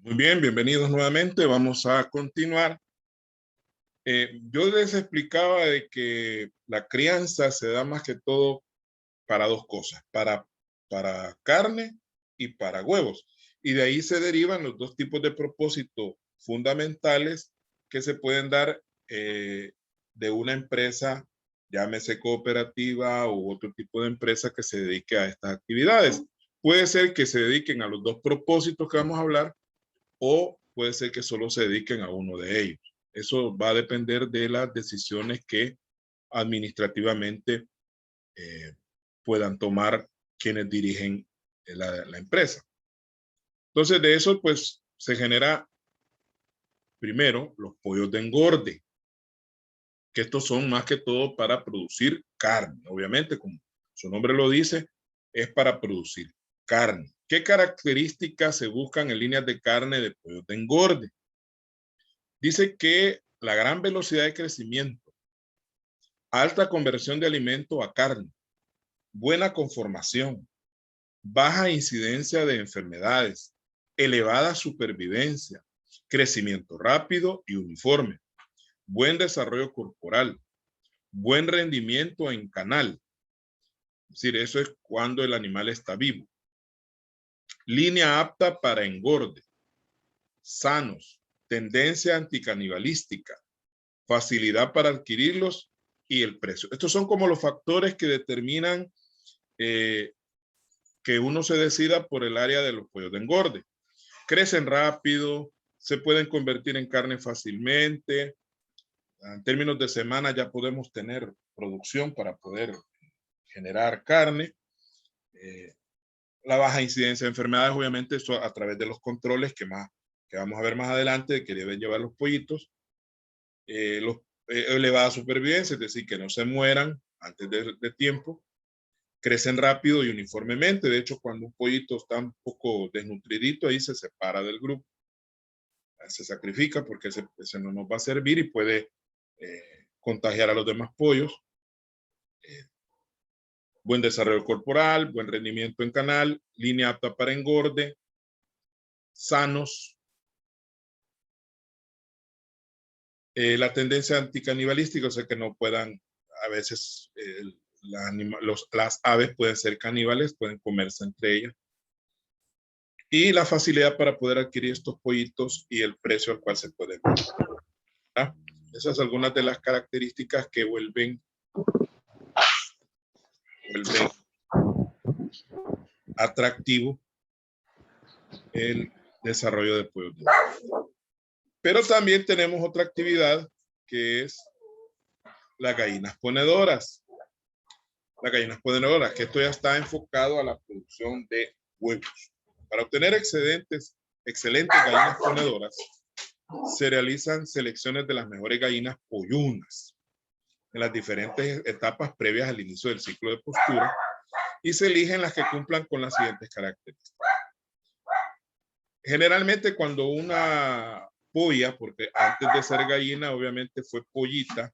Muy bien, bienvenidos nuevamente. Vamos a continuar. Yo les explicaba de que la crianza se da más que todo para dos cosas, para carne y para huevos. Y de ahí se derivan los dos tipos de propósitos fundamentales que se pueden dar de una empresa, llámese cooperativa u otro tipo de empresa que se dedique a estas actividades. Puede ser que se dediquen a los dos propósitos que vamos a hablar, o puede ser que solo se dediquen a uno de ellos. Eso va a depender de las decisiones que administrativamente puedan tomar quienes dirigen la empresa. Entonces, de eso, pues, se genera primero los pollos de engorde, que estos son más que todo para producir carne. Obviamente, como su nombre lo dice, es para producir carne. ¿Qué características se buscan en líneas de carne de pollos de engorde? Dice que la gran velocidad de crecimiento, alta conversión de alimento a carne, buena conformación, baja incidencia de enfermedades, elevada supervivencia, crecimiento rápido y uniforme, buen desarrollo corporal, buen rendimiento en canal. Es decir, eso es cuando el animal está vivo. Línea apta para engorde, sanos, tendencia anticanibalística, facilidad para adquirirlos y el precio. Estos son como los factores que determinan que uno se decida por el área de los pollos de engorde. Crecen rápido, se pueden convertir en carne fácilmente. En términos de semana ya podemos tener producción para poder generar carne. La baja incidencia de enfermedades, obviamente, eso a través de los controles que vamos a ver más adelante, que deben llevar los pollitos. Elevada supervivencia, es decir, que no se mueran antes de tiempo. Crecen rápido y uniformemente. De hecho, cuando un pollito está un poco desnutridito, ahí se separa del grupo. Se sacrifica porque ese no nos va a servir y puede contagiar a los demás pollos. Buen desarrollo corporal, buen rendimiento en canal, línea apta para engorde, sanos. La tendencia anticanibalística, o sea que no puedan, a veces las aves pueden ser caníbales, pueden comerse entre ellas. Y la facilidad para poder adquirir estos pollitos y el precio al cual se puede comprar. Esas son algunas de las características que vuelven atractivo el desarrollo de pollos. Pero también tenemos otra actividad que es las gallinas ponedoras. Las gallinas ponedoras, que esto ya está enfocado a la producción de huevos. Para obtener excelentes gallinas ponedoras, se realizan selecciones de las mejores gallinas pollunas en las diferentes etapas previas al inicio del ciclo de postura y se eligen las que cumplan con las siguientes características. Generalmente cuando una polla, porque antes de ser gallina obviamente fue pollita,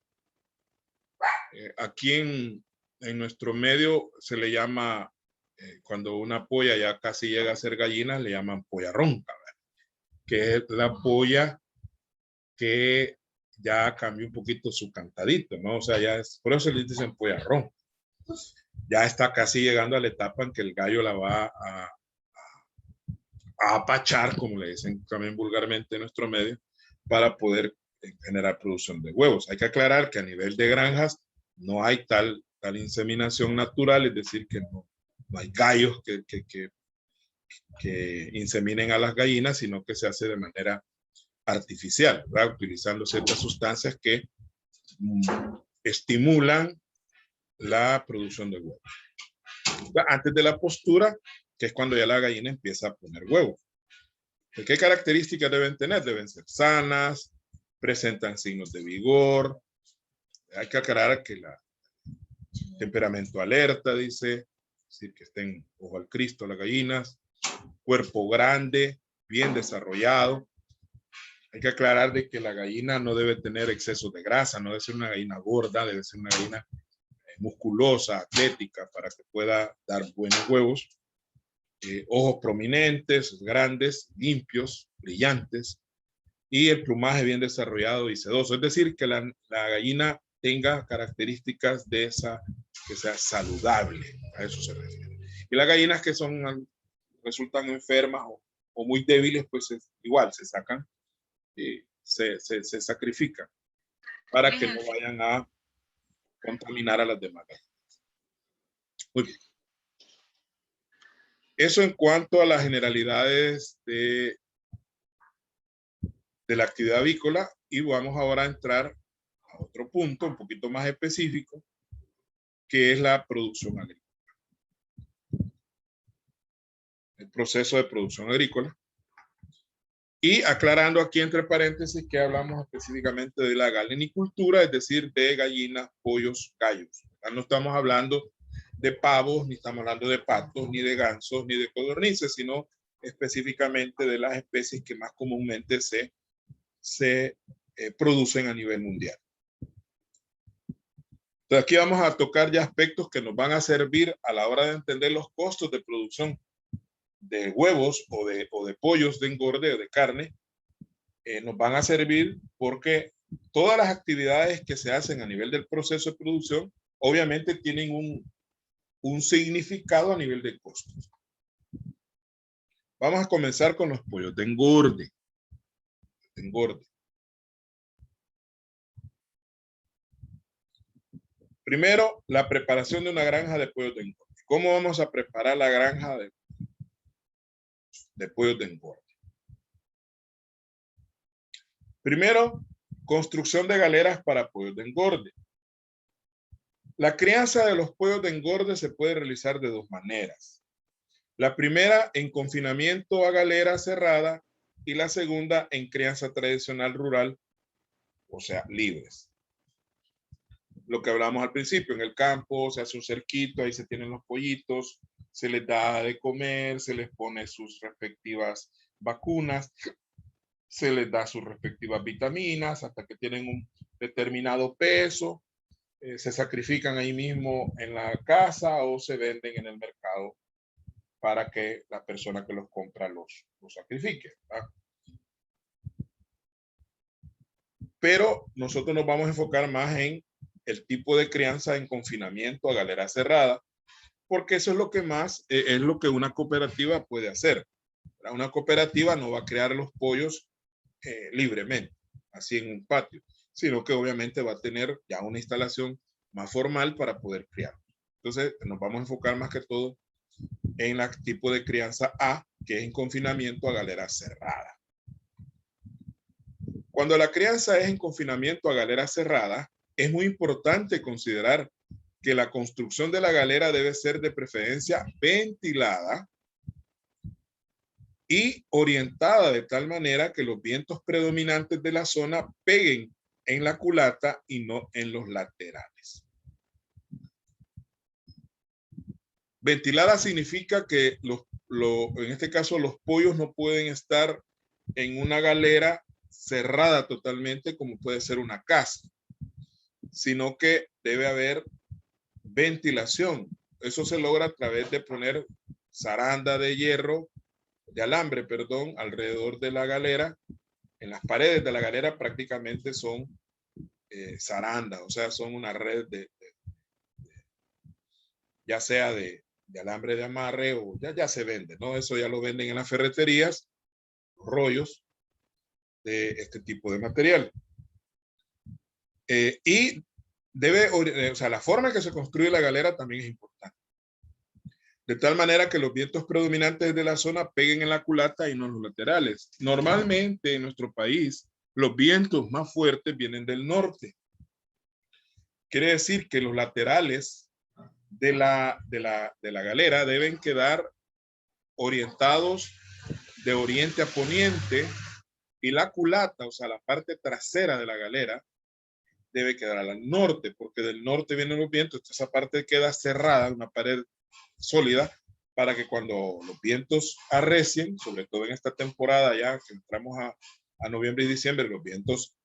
aquí en nuestro medio se le llama, cuando una polla ya casi llega a ser gallina, le llaman polla ronca, que es la polla que ya cambió un poquito su cantadito, ¿no? O sea, ya es, por eso le dicen polla ronca. Ya está casi llegando a la etapa en que el gallo la va a apachar, como le dicen también vulgarmente en nuestro medio, para poder generar producción de huevos. Hay que aclarar que a nivel de granjas no hay tal inseminación natural, es decir, que no hay gallos que inseminen a las gallinas, sino que se hace de manera artificial, ¿verdad? Utilizando ciertas sustancias que estimulan la producción de huevos. Antes de la postura, que es cuando ya la gallina empieza a poner huevos. ¿Qué características deben tener? Deben ser sanas, presentan signos de vigor. Hay que aclarar que el temperamento alerta, dice, es decir, que estén ojo al Cristo las gallinas, cuerpo grande, bien desarrollado. Hay que aclarar de que la gallina no debe tener exceso de grasa, no debe ser una gallina gorda, debe ser una gallina musculosa, atlética, para que pueda dar buenos huevos. ojos prominentes, grandes, limpios, brillantes, y el plumaje bien desarrollado y sedoso. Es decir, que la gallina tenga características de esa, que sea saludable, a eso se refiere. Y las gallinas que resultan enfermas o muy débiles, pues igual se sacan, se sacrifican para que no vayan a contaminar a las demás gallinas. Muy bien. Eso en cuanto a las generalidades de la actividad avícola, y vamos ahora a entrar a otro punto un poquito más específico, que es la producción agrícola. El proceso de producción agrícola. Y aclarando aquí entre paréntesis que hablamos específicamente de la galinicultura, es decir, de gallinas, pollos, gallos. No estamos hablando de pavos, ni estamos hablando de patos, ni de gansos, ni de codornices, sino específicamente de las especies que más comúnmente se producen a nivel mundial. Entonces aquí vamos a tocar ya aspectos que nos van a servir a la hora de entender los costos de producción de huevos o de pollos de engorde o de carne. Nos van a servir porque todas las actividades que se hacen a nivel del proceso de producción obviamente tienen un significado a nivel de costos. Vamos a comenzar con los pollos de engorde. Primero, la preparación de una granja de pollos de engorde. ¿Cómo vamos a preparar la granja de pollos de engorde? Primero, construcción de galeras para pollos de engorde. La crianza de los pollos de engorde se puede realizar de dos maneras. La primera en confinamiento a galera cerrada y la segunda en crianza tradicional rural, o sea, libres. Lo que hablamos al principio, en el campo se hace un cerquito, ahí se tienen los pollitos, se les da de comer, se les pone sus respectivas vacunas, se les da sus respectivas vitaminas hasta que tienen un determinado peso, se sacrifican ahí mismo en la casa o se venden en el mercado para que la persona que los compra los sacrifique, ¿verdad? Pero nosotros nos vamos a enfocar más en el tipo de crianza en confinamiento a galera cerrada, porque eso es lo que más es lo que una cooperativa puede hacer. Una cooperativa no va a crear los pollos libremente, así en un patio, sino que obviamente va a tener ya una instalación más formal para poder criar. Entonces nos vamos a enfocar más que todo en el tipo de crianza A, que es en confinamiento a galera cerrada. Cuando la crianza es en confinamiento a galera cerrada, es muy importante considerar que la construcción de la galera debe ser de preferencia ventilada y orientada de tal manera que los vientos predominantes de la zona peguen en la culata y no en los laterales. Ventilada significa que en este caso los pollos no pueden estar en una galera cerrada totalmente como puede ser una casa, sino que debe haber ventilación. Eso se logra a través de poner zaranda de hierro, de alambre, perdón, alrededor de la galera. En las paredes de la galera prácticamente son zarandas, o sea, son una red ya sea de alambre de amarre o ya se vende, ¿no? Eso ya lo venden en las ferreterías, rollos de este tipo de material. Y o sea, la forma en que se construye la galera también es importante. De tal manera que los vientos predominantes de la zona peguen en la culata y no en los laterales. Normalmente en nuestro país, los vientos más fuertes vienen del norte. Quiere decir que los laterales de la galera deben quedar orientados de oriente a poniente y la culata, o sea, la parte trasera de la galera, debe quedar al norte, porque del norte vienen los vientos, esa parte queda cerrada, una pared sólida, para que cuando los vientos arrecien, sobre todo en esta temporada ya que entramos a noviembre y diciembre, los vientos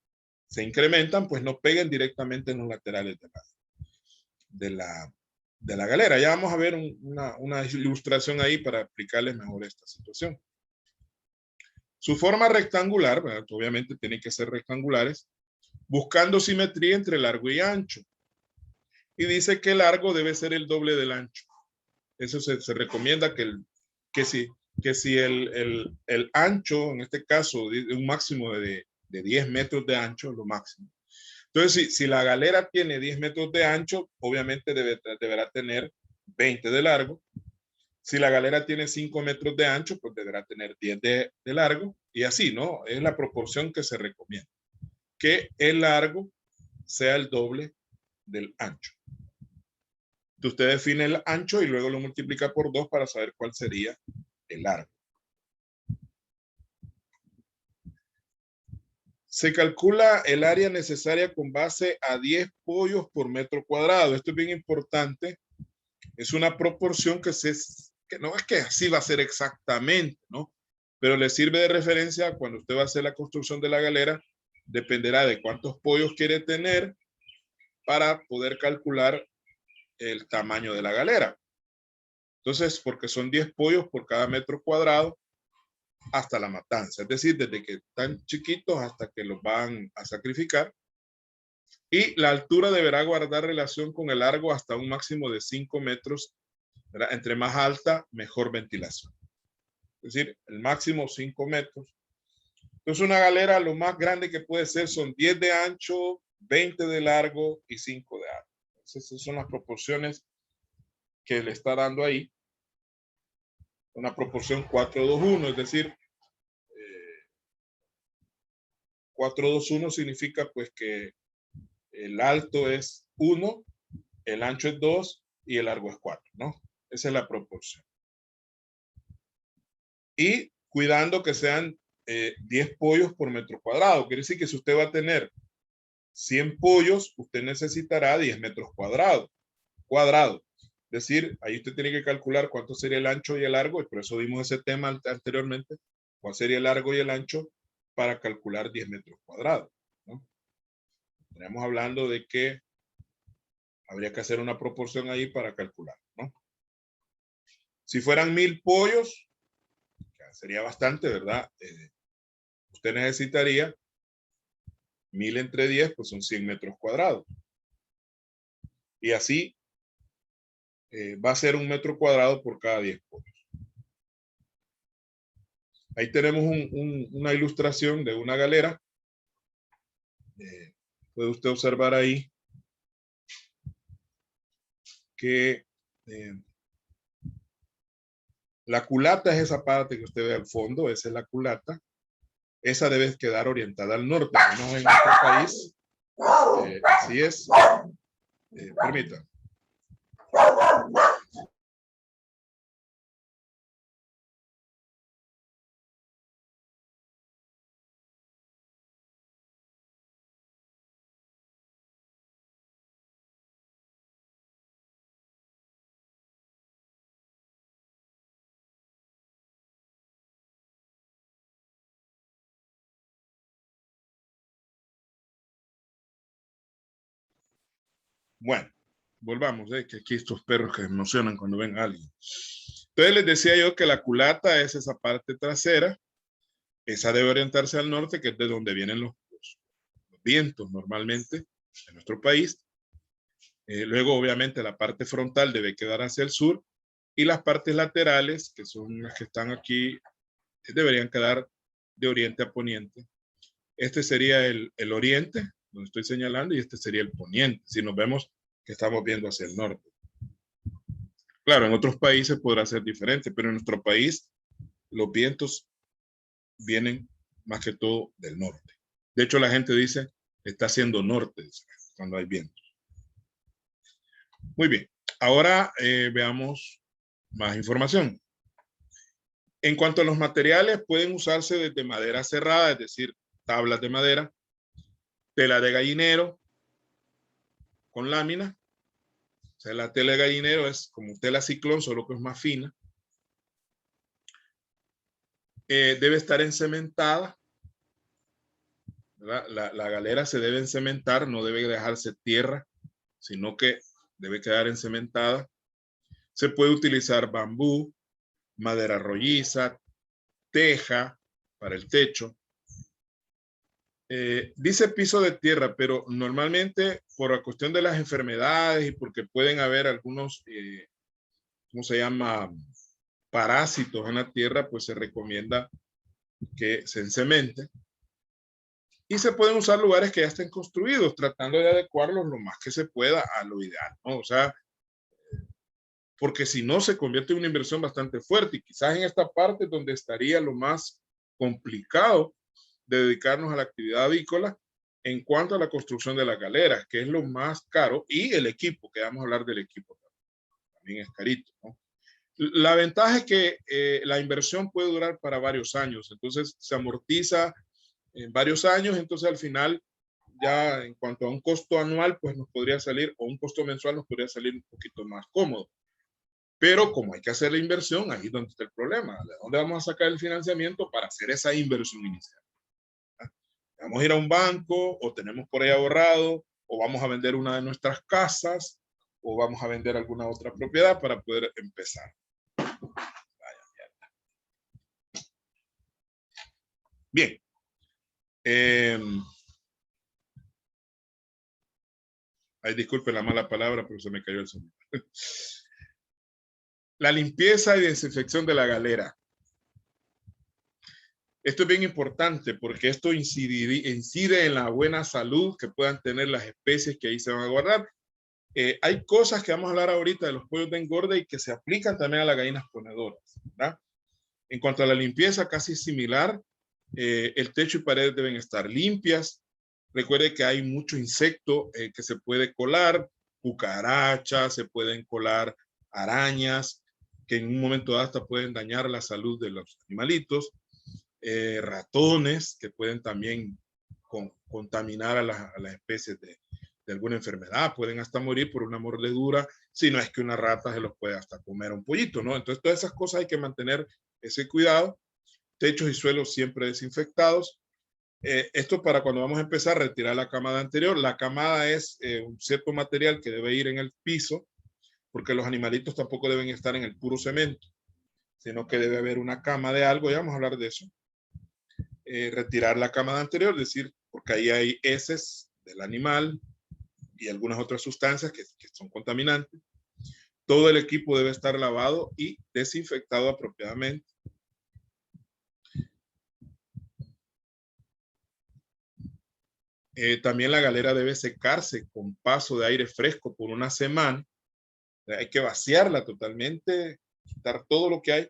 se incrementan, pues no peguen directamente en los laterales de la de la galera. Ya vamos a ver una ilustración ahí para explicarles mejor esta situación. Su forma rectangular, ¿verdad? Obviamente tienen que ser rectangulares, buscando simetría entre largo y ancho. Y dice que el largo debe ser el doble del ancho. Eso se recomienda que si el ancho, en este caso, un máximo de 10 metros de ancho, lo máximo. Entonces, si la galera tiene 10 metros de ancho, obviamente deberá tener 20 de largo. Si la galera tiene 5 metros de ancho, pues deberá tener 10 de largo. Y así, ¿no? Es la proporción que se recomienda. Que el largo sea el doble del ancho. Entonces, usted define el ancho y luego lo multiplica por 2 para saber cuál sería el largo. Se calcula el área necesaria con base a 10 pollos por metro cuadrado. Esto es bien importante. Es una proporción que no es que así va a ser exactamente, ¿no? Pero le sirve de referencia cuando usted va a hacer la construcción de la galera. Dependerá de cuántos pollos quiere tener para poder calcular el tamaño de la galera. Entonces, porque son 10 pollos por cada metro cuadrado hasta la matanza. Es decir, desde que están chiquitos hasta que los van a sacrificar. Y la altura deberá guardar relación con el largo hasta un máximo de 5 metros. ¿Verdad? Entre más alta, mejor ventilación. Es decir, el máximo 5 metros. Entonces, una galera lo más grande que puede ser son 10 de ancho, 20 de largo y 5 de alto. Entonces, esas son las proporciones que le está dando ahí. Una proporción 4-2-1, es decir, 4-2-1 significa pues que el alto es 1, el ancho es 2 y el largo es 4, ¿no? Esa es la proporción. Y cuidando que sean 10 pollos por metro cuadrado. Quiere decir que si usted va a tener 100 pollos, usted necesitará 10 metros cuadrados. Es decir, ahí usted tiene que calcular cuánto sería el ancho y el largo, y por eso vimos ese tema anteriormente, cuál sería el largo y el ancho para calcular 10 metros cuadrados, ¿no? Estaríamos hablando de que habría que hacer una proporción ahí para calcular, ¿no? Si fueran 1000 pollos, sería bastante, ¿verdad? Usted necesitaría 1000 entre 10, pues son 100 metros cuadrados. Y así va a ser 1 metro cuadrado por cada 10 pollos. Ahí tenemos una ilustración de una galera. Puede usted observar ahí que la culata es esa parte que usted ve al fondo, esa es la culata. Esa debe quedar orientada al norte, al menos en nuestro país. Así es. Permítanme. Bueno, volvamos, que aquí estos perros que emocionan cuando ven a alguien. Entonces les decía yo que la culata es esa parte trasera. Esa debe orientarse al norte, que es de donde vienen los vientos normalmente en nuestro país. Luego, obviamente, la parte frontal debe quedar hacia el sur y las partes laterales, que son las que están aquí, deberían quedar de oriente a poniente. Este sería el oriente, donde estoy señalando, y este sería el poniente, si nos vemos que estamos viendo hacia el norte. Claro, en otros países podrá ser diferente, pero en nuestro país los vientos vienen más que todo del norte. De hecho, la gente dice, está haciendo norte cuando hay viento. Muy bien, ahora veamos más información. En cuanto a los materiales, pueden usarse desde madera cerrada, es decir, tablas de madera, tela de gallinero con lámina. O sea, la tela de gallinero es como tela ciclón, solo que es más fina. Debe estar encementada. La galera se debe encementar, no debe dejarse tierra, sino que debe quedar encementada. Se puede utilizar bambú, madera rolliza, teja para el techo. Dice piso de tierra, pero normalmente por la cuestión de las enfermedades y porque pueden haber algunos, ¿cómo se llama? Parásitos en la tierra, pues se recomienda que se encemente. Y se pueden usar lugares que ya estén construidos, tratando de adecuarlos lo más que se pueda a lo ideal, ¿no? O sea, porque si no se convierte en una inversión bastante fuerte y quizás en esta parte donde estaría lo más complicado de dedicarnos a la actividad avícola en cuanto a la construcción de las galeras, que es lo más caro, y el equipo, que vamos a hablar del equipo, también es carito, ¿no? La ventaja es que la inversión puede durar para varios años, entonces se amortiza en varios años, entonces al final ya en cuanto a un costo anual, pues nos podría salir, o un costo mensual nos podría salir un poquito más cómodo. Pero como hay que hacer la inversión, ahí es donde está el problema. ¿De dónde vamos a sacar el financiamiento para hacer esa inversión inicial? Vamos a ir a un banco o tenemos por ahí ahorrado o vamos a vender una de nuestras casas o vamos a vender alguna otra propiedad para poder empezar. Bien. Ay, disculpen la mala palabra, pero se me cayó el sonido. La limpieza y desinfección de la galera. Esto es bien importante porque esto incide en la buena salud que puedan tener las especies que ahí se van a guardar. Hay cosas que vamos a hablar ahorita de los pollos de engorde y que se aplican también a las gallinas ponedoras, ¿verdad? En cuanto a la limpieza, casi similar. El techo y paredes deben estar limpias. Recuerde que hay mucho insecto que se puede colar, cucarachas, se pueden colar arañas, que en un momento dado hasta pueden dañar la salud de los animalitos. Ratones que pueden también contaminar a las especies de alguna enfermedad, pueden hasta morir por una mordedura, si no es que una rata se los puede hasta comer a un pollito, ¿no? Entonces todas esas cosas hay que mantener ese cuidado. Techos y suelos siempre desinfectados. Esto para cuando vamos a empezar a retirar la camada anterior. La camada es un cierto material que debe ir en el piso, porque los animalitos tampoco deben estar en el puro cemento, sino que debe haber una cama de algo, ya vamos a hablar de eso. Retirar la camada anterior, es decir, porque ahí hay heces del animal y algunas otras sustancias que son contaminantes. Todo el equipo debe estar lavado y desinfectado apropiadamente. También la galera debe secarse con paso de aire fresco por una semana. Hay que vaciarla totalmente, quitar todo lo que hay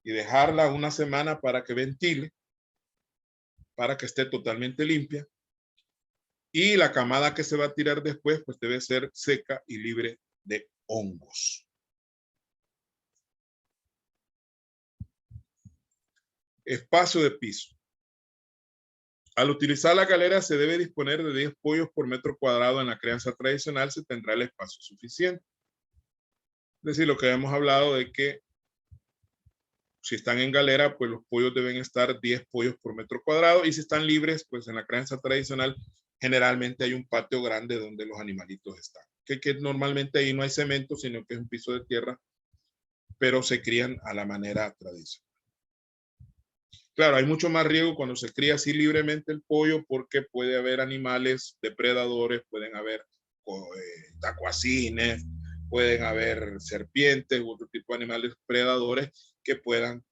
y dejarla una semana para que ventile, para que esté totalmente limpia. Y la camada que se va a tirar después, pues debe ser seca y libre de hongos. Espacio de piso. Al utilizar la galera se debe disponer de 10 pollos por metro cuadrado. En la crianza tradicional se tendrá el espacio suficiente. Es decir, lo que hemos hablado de que si están en galera, pues los pollos deben estar 10 pollos por metro cuadrado, y si están libres, pues en la crianza tradicional generalmente hay un patio grande donde los animalitos están. Que normalmente ahí no hay cemento, sino que es un piso de tierra, pero se crían a la manera tradicional. Claro, hay mucho más riesgo cuando se cría así libremente el pollo, porque puede haber animales depredadores, pueden haber tacuacines, pueden haber serpientes u otro tipo de animales predadores que puedan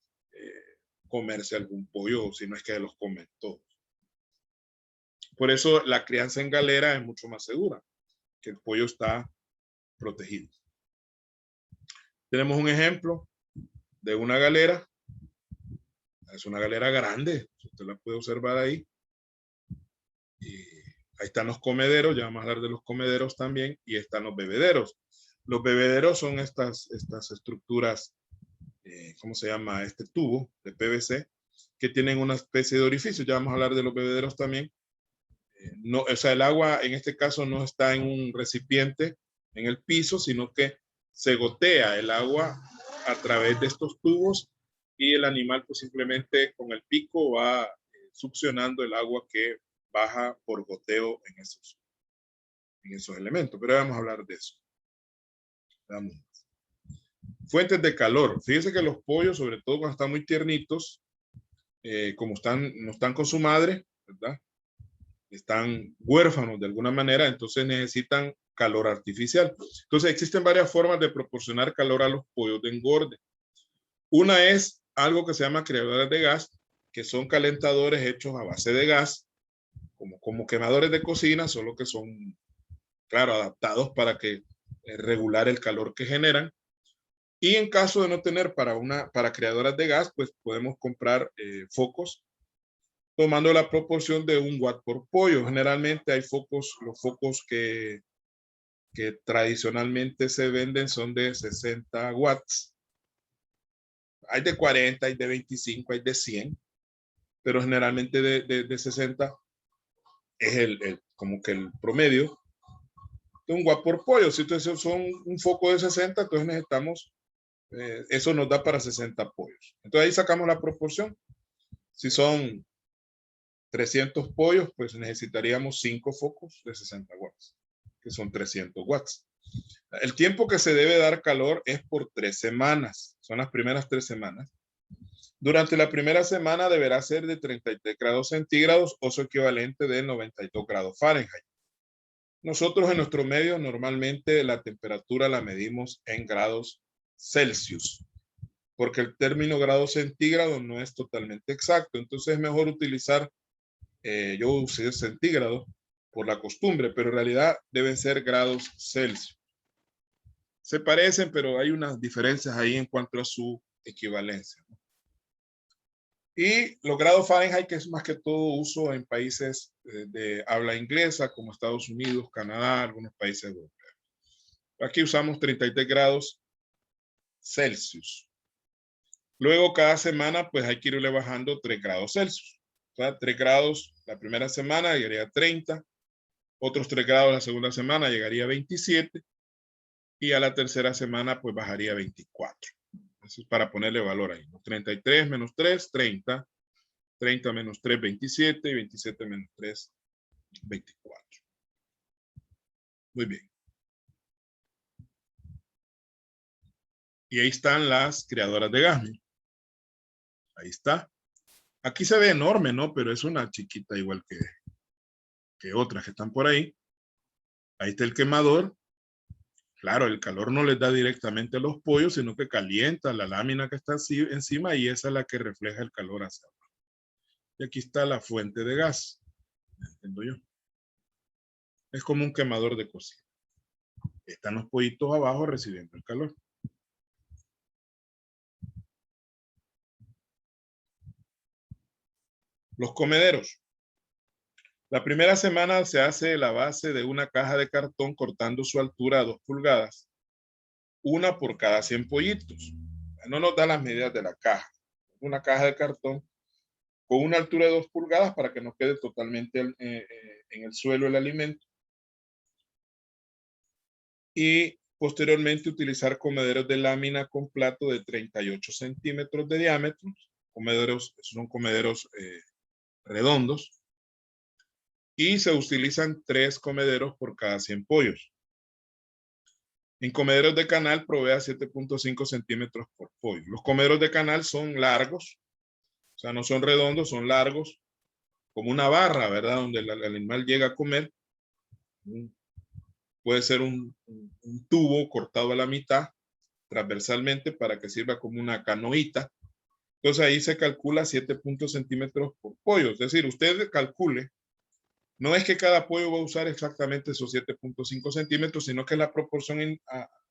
comerse algún pollo, o si no es que los comen todos. Por eso la crianza en galera es mucho más segura, que el pollo está protegido. Tenemos un ejemplo de una galera. Es una galera grande, usted la puede observar ahí. Y ahí están los comederos, ya vamos a hablar de los comederos también, y están los bebederos. Los bebederos son estas estructuras, ¿cómo se llama? Este tubo de PVC, que tienen una especie de orificio. Ya vamos a hablar de los bebederos también. No, o sea, el agua en este caso no está en un recipiente en el piso, sino que se gotea el agua a través de estos tubos, y el animal pues simplemente con el pico va succionando el agua que baja por goteo en esos elementos. Pero vamos a hablar de eso. Veamos. Fuentes de calor. Fíjense que los pollos, sobre todo cuando están muy tiernitos, como no están con su madre, ¿verdad? Están huérfanos de alguna manera, entonces necesitan calor artificial. Entonces existen varias formas de proporcionar calor a los pollos de engorde. Una es algo que se llama criadoras de gas, que son calentadores hechos a base de gas, como quemadores de cocina, solo que son, claro, adaptados para regular el calor que generan. Y en caso de no tener para creadoras de gas, pues podemos comprar focos tomando la proporción de 1 watt por pollo. Generalmente hay los focos que tradicionalmente se venden son de 60 watts. Hay de 40, hay de 25, hay de 100, pero generalmente de 60 es como que el promedio de 1 watt por pollo. Si entonces son un foco de 60, entonces necesitamos, eso nos da para 60 pollos. Entonces ahí sacamos la proporción. Si son 300 pollos, pues necesitaríamos 5 focos de 60 watts, que son 300 watts. El tiempo que se debe dar calor es por 3 semanas. Son las primeras 3 semanas. Durante la primera semana deberá ser de 33 grados centígrados o su equivalente de 92 grados Fahrenheit. Nosotros en nuestro medio normalmente la temperatura la medimos en grados Celsius, porque el término grado centígrado no es totalmente exacto. Entonces es mejor utilizar, yo usé centígrados por la costumbre, pero en realidad deben ser grados Celsius. Se parecen, pero hay unas diferencias ahí en cuanto a su equivalencia. Y los grados Fahrenheit, que es más que todo uso en países de habla inglesa, como Estados Unidos, Canadá, algunos países europeos. Aquí usamos 33 grados Celsius. Luego, cada semana, pues hay que irle bajando 3 grados Celsius. O sea, 3 grados la primera semana llegaría a 30, otros 3 grados la segunda semana llegaría a 27, y a la tercera semana, pues bajaría a 24. Eso es para ponerle valor ahí, ¿no? 33 menos 3, 30. 30 menos 3, 27. Y 27 menos 3, 24. Muy bien. Y ahí están las creadoras de gas. Ahí está. Aquí se ve enorme, ¿no? Pero es una chiquita igual que otras que están por ahí. Ahí está el quemador. Claro, el calor no les da directamente a los pollos, sino que calienta la lámina que está así encima y esa es la que refleja el calor hacia abajo. Y aquí está la fuente de gas. Entiendo yo. Es como un quemador de cocina. Están los pollitos abajo recibiendo el calor. Los comederos. La primera semana se hace la base de una caja de cartón cortando su altura a 2 pulgadas, una por cada 100 pollitos. No nos da las medidas de la caja. Una caja de cartón con una altura de 2 pulgadas para que no quede totalmente en el suelo el alimento. Y posteriormente utilizar comederos de lámina con plato de 38 centímetros de diámetro. Son comederos redondos. Y se utilizan 3 comederos por cada 100 pollos. En comederos de canal provea 7.5 centímetros por pollo. Los comederos de canal son largos, o sea, no son redondos, son largos, como una barra, ¿verdad? Donde el animal llega a comer. Puede ser un tubo cortado a la mitad, transversalmente, para que sirva como una canoita. Entonces ahí se calcula 7.5 centímetros por pollo. Es decir, usted calcule. No es que cada pollo va a usar exactamente esos 7.5 centímetros, sino que es la proporción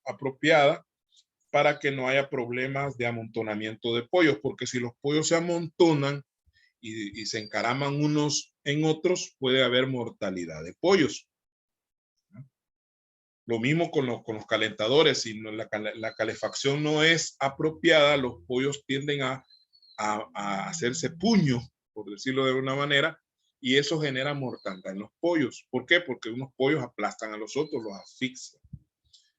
apropiada para que no haya problemas de amontonamiento de pollos, porque si los pollos se amontonan y se encaraman unos en otros, puede haber mortalidad de pollos. Lo mismo con los calentadores, si la calefacción no es apropiada, los pollos tienden a hacerse puño, por decirlo de una manera, y eso genera mortandad en los pollos. ¿Por qué? Porque unos pollos aplastan a los otros, los asfixian.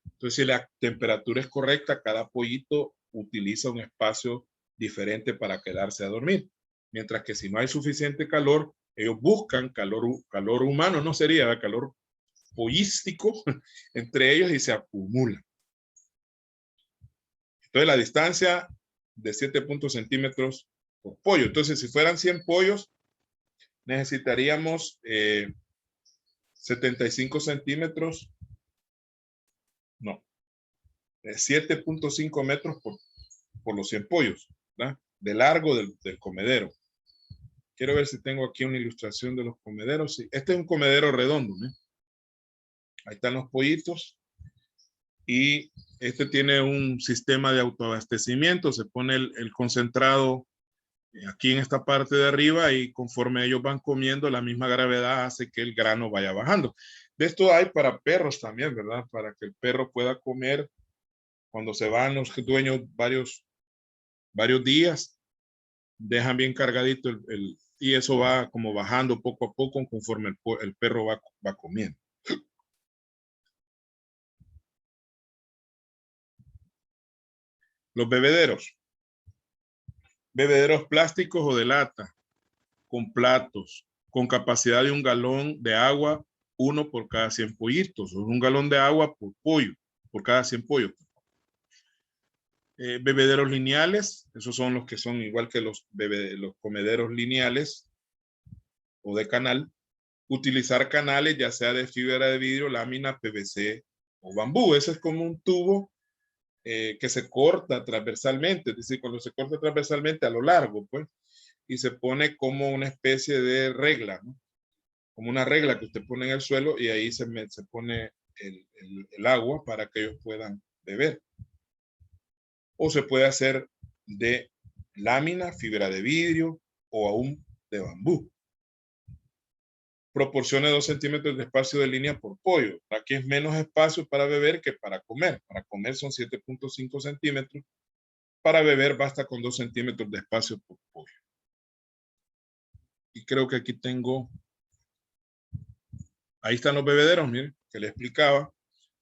Entonces, si la temperatura es correcta, cada pollito utiliza un espacio diferente para quedarse a dormir. Mientras que si no hay suficiente calor, ellos buscan calor humano, no sería calor pollístico entre ellos y se acumulan. Entonces la distancia de 7 centímetros por pollo. Entonces si fueran 100 pollos, necesitaríamos 75 centímetros, no, 7.5 metros por los 100 pollos, ¿verdad? De largo del comedero. Quiero ver si tengo aquí una ilustración de los comederos. Sí, este es un comedero redondo, ¿eh? Ahí están los pollitos. Y este tiene un sistema de autoabastecimiento. Se pone el concentrado aquí en esta parte de arriba y conforme ellos van comiendo, la misma gravedad hace que el grano vaya bajando. De esto hay para perros también, ¿verdad? Para que el perro pueda comer cuando se van los dueños varios días, dejan bien cargadito y eso va como bajando poco a poco conforme el perro va comiendo. Los bebederos. Bebederos plásticos o de lata, con platos, con capacidad de 1 galón de agua, uno por cada 100 pollitos, o 1 galón de agua por pollo, por cada 100 pollos. Bebederos lineales, esos son los que son igual que los comederos lineales o de canal. Utilizar canales ya sea de fibra de vidrio, lámina, PVC o bambú. Ese es como un tubo que se corta transversalmente, es decir, cuando se corta transversalmente a lo largo, pues, y se pone como una especie de regla, ¿no? Como una regla que usted pone en el suelo y ahí se pone el agua para que ellos puedan beber. O se puede hacer de lámina, fibra de vidrio o aún de bambú. Proporcione 2 centímetros de espacio de línea por pollo. Aquí es menos espacio para beber que para comer. Para comer son 7.5 centímetros. Para beber basta con 2 centímetros de espacio por pollo. Y creo que aquí tengo, ahí están los bebederos, miren, que le explicaba.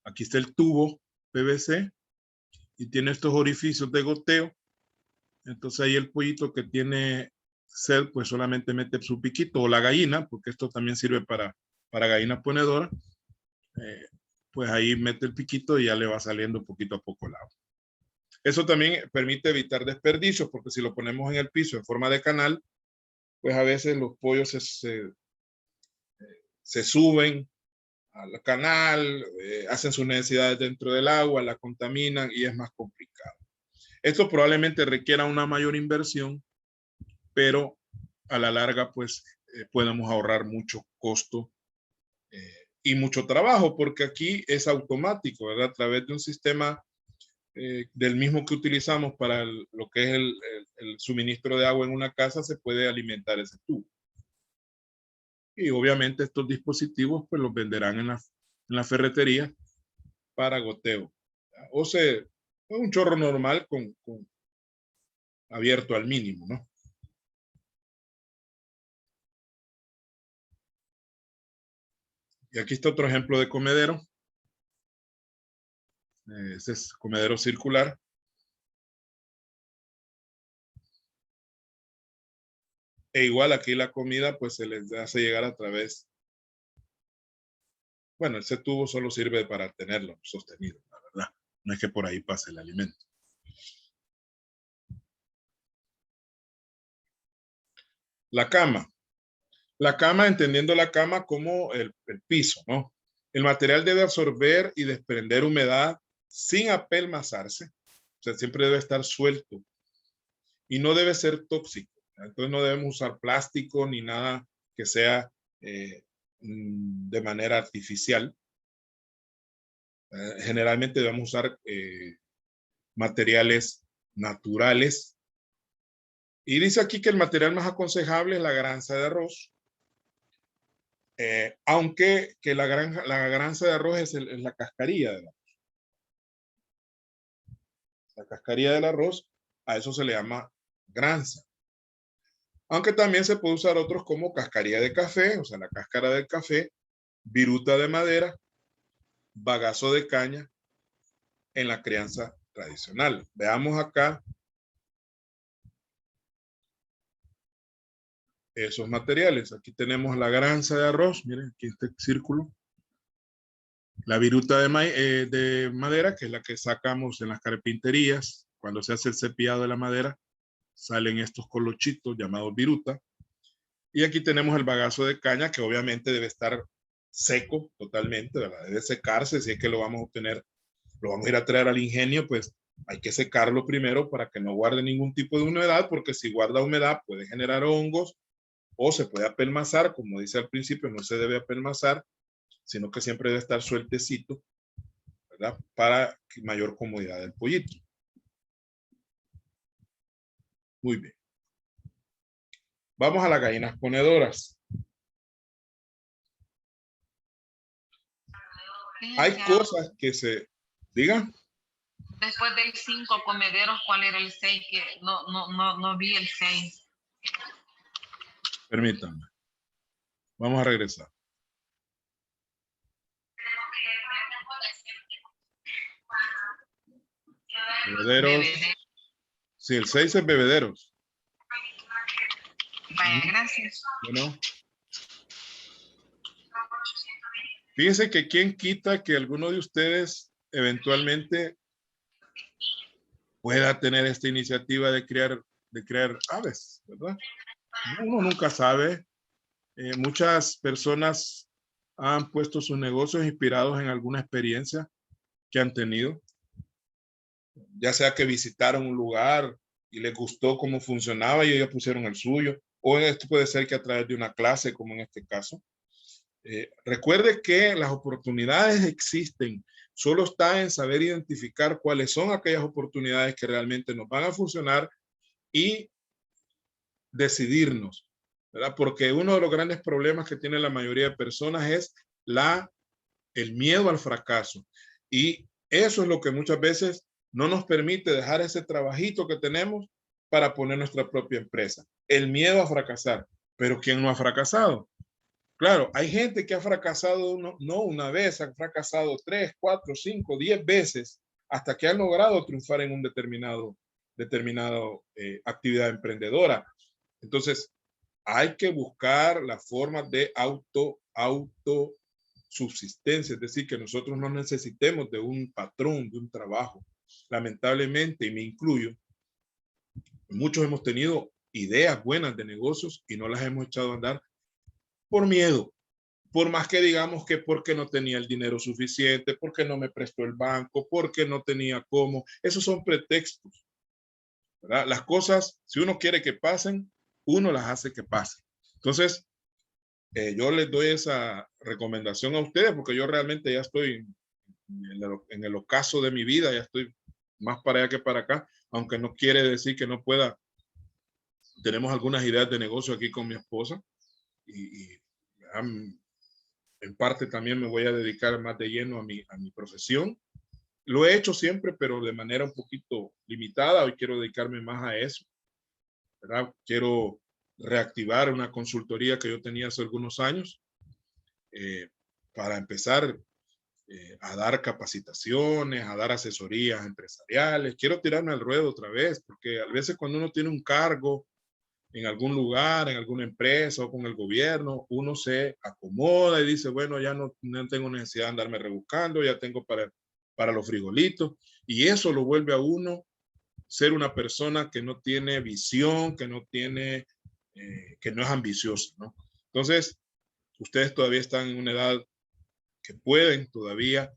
Aquí está el tubo PVC y tiene estos orificios de goteo. Entonces ahí el pollito que tiene sed, pues solamente mete su piquito, o la gallina, porque esto también sirve para gallina ponedora. Pues ahí mete el piquito y ya le va saliendo poquito a poco el agua. Eso también permite evitar desperdicios, porque si lo ponemos en el piso en forma de canal, pues a veces los pollos se suben al canal, hacen sus necesidades dentro del agua, la contaminan y es más complicado. Esto probablemente requiera una mayor inversión, pero a la larga pues podemos ahorrar mucho costo y mucho trabajo, porque aquí es automático, ¿verdad? A través de un sistema del mismo que utilizamos para lo que es el suministro de agua en una casa, se puede alimentar ese tubo. Y obviamente estos dispositivos pues los venderán en la ferretería para goteo. O sea, un chorro normal con abierto al mínimo, ¿no? Y aquí está otro ejemplo de comedero. Este es comedero circular. E igual aquí la comida pues se les hace llegar a través. Bueno, ese tubo solo sirve para tenerlo sostenido, la verdad. No es que por ahí pase el alimento. La cama. La cama, entendiendo la cama como el piso, ¿no? El material debe absorber y desprender humedad sin apelmazarse. O sea, siempre debe estar suelto. Y no debe ser tóxico. Entonces no debemos usar plástico ni nada que sea de manera artificial. Generalmente debemos usar materiales naturales. Y dice aquí que el material más aconsejable es la granza de arroz. Aunque que la granza de arroz es la cascarilla del arroz. La cascarilla del arroz, a eso se le llama granza. Aunque también se puede usar otros como cascarilla de café, o sea, la cáscara del café, viruta de madera, bagazo de caña en la crianza tradicional. Veamos acá esos materiales. Aquí tenemos la granza de arroz, miren aquí este círculo. La viruta de madera, que es la que sacamos en las carpinterías cuando se hace el cepillado de la madera, salen estos colochitos llamados viruta. Y aquí tenemos el bagazo de caña, que obviamente debe estar seco totalmente, ¿verdad? Debe secarse. Si es que lo vamos a obtener, lo vamos a ir a traer al ingenio, pues hay que secarlo primero para que no guarde ningún tipo de humedad, porque si guarda humedad puede generar hongos o se puede apelmazar. Como dice al principio, no se debe apelmazar, sino que siempre debe estar sueltecito, ¿verdad? Para mayor comodidad del pollito. Muy bien. Vamos a las gallinas ponedoras. Hay cosas que se digan. Después del 5 comederos, ¿cuál era el 6? Que no vi el 6. Permítanme. Vamos a regresar. Bebederos. Sí, el 6 es bebederos. Vaya, gracias. Bueno. Fíjense que quién quita que alguno de ustedes eventualmente pueda tener esta iniciativa de crear aves, ¿verdad? Uno nunca sabe. Muchas personas han puesto sus negocios inspirados en alguna experiencia que han tenido. Ya sea que visitaron un lugar y les gustó cómo funcionaba y ellos pusieron el suyo. O esto puede ser que a través de una clase, como en este caso. Recuerde que las oportunidades existen. Solo está en saber identificar cuáles son aquellas oportunidades que realmente nos van a funcionar y decidirnos, ¿verdad? Porque uno de los grandes problemas que tiene la mayoría de personas es el miedo al fracaso. Y eso es lo que muchas veces no nos permite dejar ese trabajito que tenemos para poner nuestra propia empresa. El miedo a fracasar. Pero ¿quién no ha fracasado? Claro, hay gente que ha fracasado no una vez, ha fracasado 3, 4, 5, 10 veces hasta que han logrado triunfar en un determinado actividad emprendedora. Entonces, hay que buscar la forma de autosubsistencia, es decir, que nosotros no necesitemos de un patrón, de un trabajo. Lamentablemente, y me incluyo, muchos hemos tenido ideas buenas de negocios y no las hemos echado a andar por miedo. Por más que digamos que porque no tenía el dinero suficiente, porque no me prestó el banco, porque no tenía cómo. Esos son pretextos, ¿verdad? Las cosas, si uno quiere que pasen, uno las hace que pasen. Entonces, yo les doy esa recomendación a ustedes porque yo realmente ya estoy en el ocaso de mi vida, ya estoy más para allá que para acá, aunque no quiere decir que no pueda. Tenemos algunas ideas de negocio aquí con mi esposa y en parte también me voy a dedicar más de lleno a mi profesión. Lo he hecho siempre, pero de manera un poquito limitada. Hoy quiero dedicarme más a eso, ¿verdad? Quiero reactivar una consultoría que yo tenía hace algunos años para empezar a dar capacitaciones, a dar asesorías empresariales. Quiero tirarme al ruedo otra vez, porque a veces cuando uno tiene un cargo en algún lugar, en alguna empresa o con el gobierno, uno se acomoda y dice, bueno, ya no tengo necesidad de andarme rebuscando, ya tengo para los frijolitos. Y eso lo vuelve a uno ser una persona que no tiene visión, que no es ambiciosa, ¿no? Entonces, ustedes todavía están en una edad que pueden todavía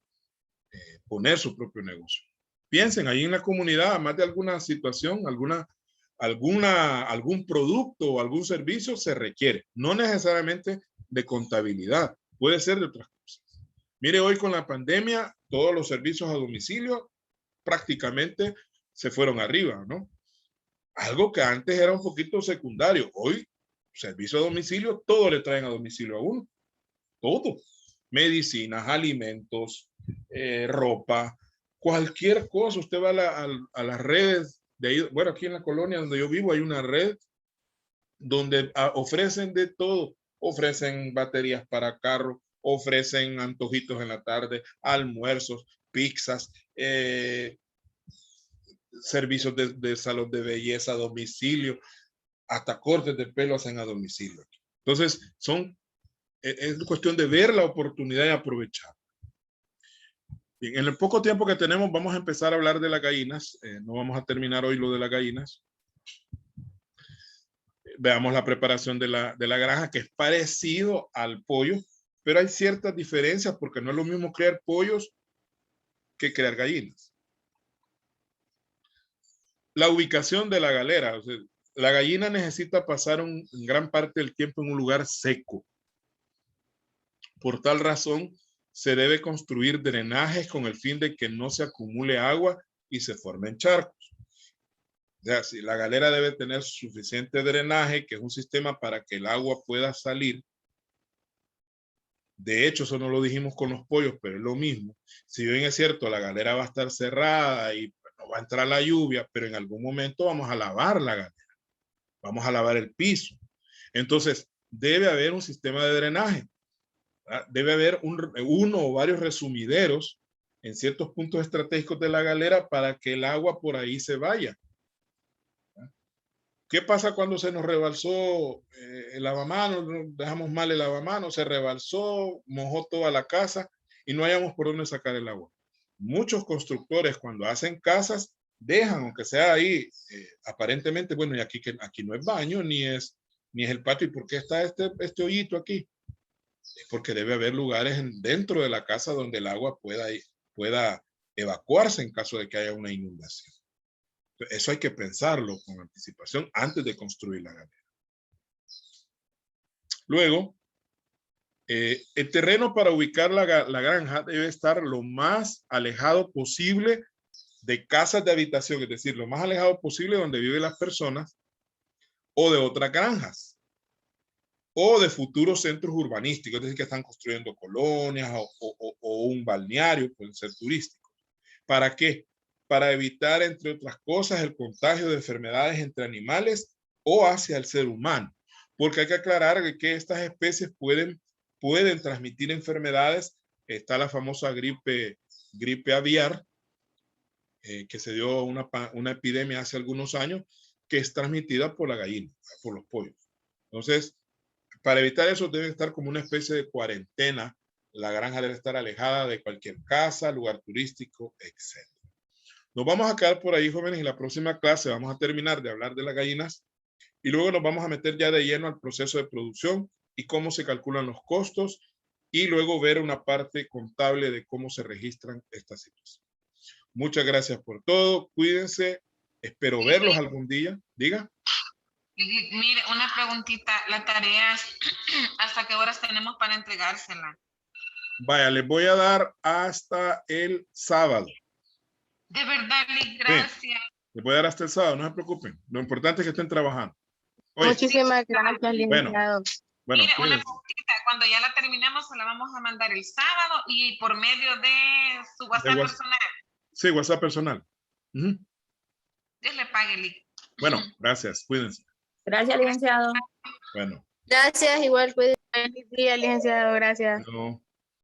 poner su propio negocio. Piensen ahí en la comunidad, más de alguna situación, algún producto o algún servicio se requiere. No necesariamente de contabilidad, puede ser de otras cosas. Mire, hoy con la pandemia, todos los servicios a domicilio prácticamente se fueron arriba, ¿no? Algo que antes era un poquito secundario. Hoy, servicio a domicilio, todo le traen a domicilio a uno. Todo. Medicinas, alimentos, ropa, cualquier cosa. Usted va a las redes de ahí. Bueno, aquí en la colonia donde yo vivo hay una red donde ofrecen de todo. Ofrecen baterías para carro, ofrecen antojitos en la tarde, almuerzos, pizzas, servicios de salón de belleza a domicilio, hasta cortes de pelo hacen a domicilio. Entonces, es cuestión de ver la oportunidad y aprovechar. Bien, en el poco tiempo que tenemos vamos a empezar a hablar de las gallinas. No vamos a terminar hoy lo de las gallinas. Veamos la preparación de la granja, que es parecido al pollo, pero hay ciertas diferencias porque no es lo mismo criar pollos que crear gallinas. La ubicación de la galera. O sea, la gallina necesita pasar gran parte del tiempo en un lugar seco. Por tal razón, se debe construir drenajes con el fin de que no se acumule agua y se formen charcos. O sea, si la galera debe tener suficiente drenaje, que es un sistema para que el agua pueda salir. De hecho, eso no lo dijimos con los pollos, pero es lo mismo. Si bien es cierto, la galera va a estar cerrada y no va a entrar la lluvia, pero en algún momento vamos a lavar la galera. Vamos a lavar el piso. Entonces, debe haber un sistema de drenaje. Debe haber uno o varios resumideros en ciertos puntos estratégicos de la galera para que el agua por ahí se vaya. ¿Qué pasa cuando se nos rebalsó el lavamanos? Dejamos mal el lavamanos, se rebalsó, mojó toda la casa y no hayamos por dónde sacar el agua. Muchos constructores cuando hacen casas dejan, aunque sea ahí, aparentemente, bueno, y aquí no es baño, ni es el patio. ¿Y por qué está este hoyito aquí? Porque debe haber lugares dentro de la casa donde el agua pueda evacuarse en caso de que haya una inundación. Eso hay que pensarlo con anticipación antes de construir la galera. Luego, el terreno para ubicar la granja debe estar lo más alejado posible de casas de habitación, es decir, lo más alejado posible donde viven las personas o de otras granjas o de futuros centros urbanísticos, es decir, que están construyendo colonias o un balneario, pueden ser turísticos. ¿Para qué? Para evitar, entre otras cosas, el contagio de enfermedades entre animales o hacia el ser humano. Porque hay que aclarar que estas especies pueden transmitir enfermedades. Está la famosa gripe aviar, que se dio una epidemia hace algunos años, que es transmitida por la gallina, por los pollos. Entonces, para evitar eso debe estar como una especie de cuarentena. La granja debe estar alejada de cualquier casa, lugar turístico, etc. Nos vamos a quedar por ahí, jóvenes, y en la próxima clase vamos a terminar de hablar de las gallinas y luego nos vamos a meter ya de lleno al proceso de producción y cómo se calculan los costos y luego ver una parte contable de cómo se registran estas situaciones. Muchas gracias por todo. Cuídense. Espero verlos algún día. Diga. Mire, una preguntita. La tarea, ¿hasta qué horas tenemos para entregársela? Vaya, les voy a dar hasta el sábado. De verdad, Liz, gracias. Sí, les voy a dar hasta el sábado, no se preocupen. Lo importante es que estén trabajando. Oye, muchísimas gracias, licenciado. Bueno, mire, cuídense. una preguntita. Cuando ya la terminemos, se la vamos a mandar el sábado y por medio de su WhatsApp personal. Sí, WhatsApp personal. Dios le pague, Liz. Bueno, gracias. Cuídense. Gracias, licenciado. Bueno. Gracias, igual, cuídense. Feliz día, licenciado. Gracias. No.